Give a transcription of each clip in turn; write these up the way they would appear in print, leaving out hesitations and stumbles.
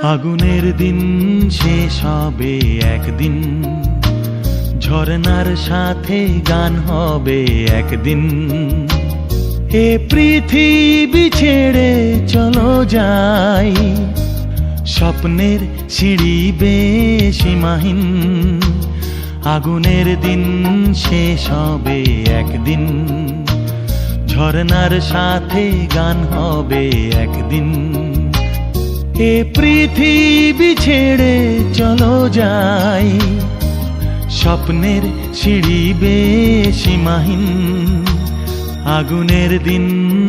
আগুনের দিন শেষ হবে একদিন, ঝরনার সাথে গান হবে একদিন। এ পৃথিবী ছেড়ে চলো যাই, স্বপ্নের সিঁড়ি বেয়ে সীমাহীন। আগুনের দিন শেষ হবে একদিন, ঝরনার সাথে গান হবে একদিন। এ পৃথিবী ছেড়ে চলো যাই, স্বপ্নের সিঁড়ি বেয়ে সীমাহীন। আগুনের দিন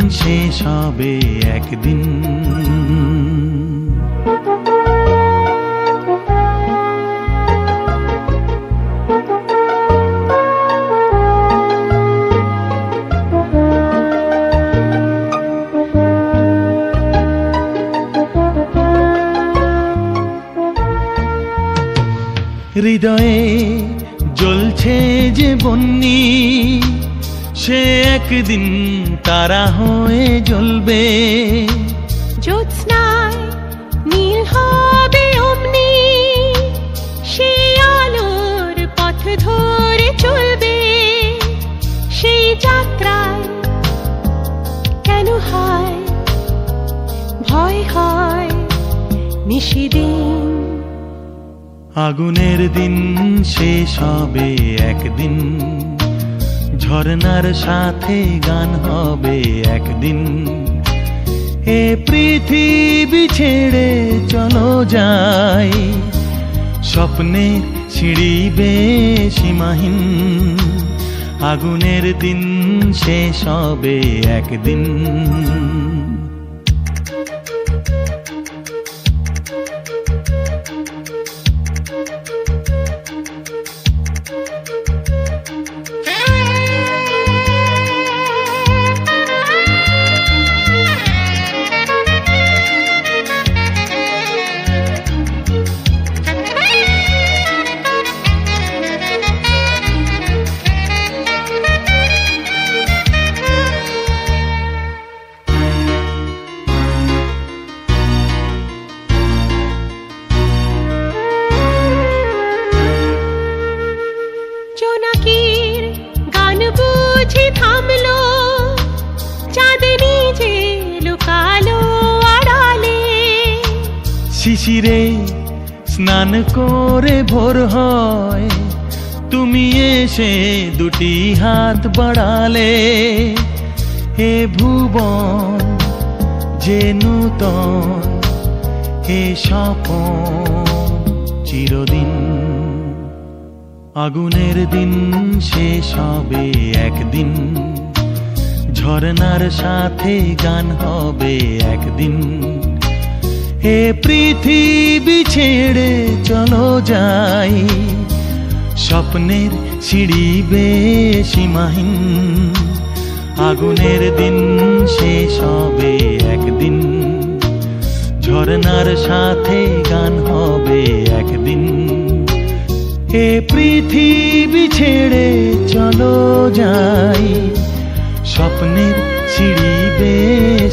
শেষ হবে একদিন। হৃদয়ে জ্বলছে যে বন্যি, সে একদিন তারা হয়ে জ্বলবে। জ্যোৎস্নায় নীল হবে অমনি, সে আলোর পথ ধরে চলবে। সেই যাত্রায় কেন হয় ভয় হয় নিশিদিন। আগুনের দিন শেষ হবে একদিন, ঝরনার সাথে গান হবে একদিন। এ পৃথিবী ছেড়ে চলো যাই, স্বপ্নের সিঁড়ি বেয়ে সীমাহীন। আগুনের দিন শেষ হবে একদিন। জোনাকির গান বুঝি থামলো, চাঁদনি যে লুকালো আড়ালে। শিশিরে স্নান করে ভোর হয়, তুমি এসে দুটি হাত বাড়ালে। হে ভুবন যে নূতন, হে স্বপন চিরদিন। আগুনের দিন শেষ হবে একদিন, ঝরনার সাথে গান হবে একদিন। এ পৃথিবী ছেড়ে চলো যাই, স্বপ্নের সিঁড়ি বেয়ে সীমাহীন। আগুনের দিন শেষ হবে একদিন, ঝরনার সাথে গান হবে একদিন। এ পৃথিবী ছেড়ে চলো যাই, স্বপ্নের সিঁড়ি বেয়ে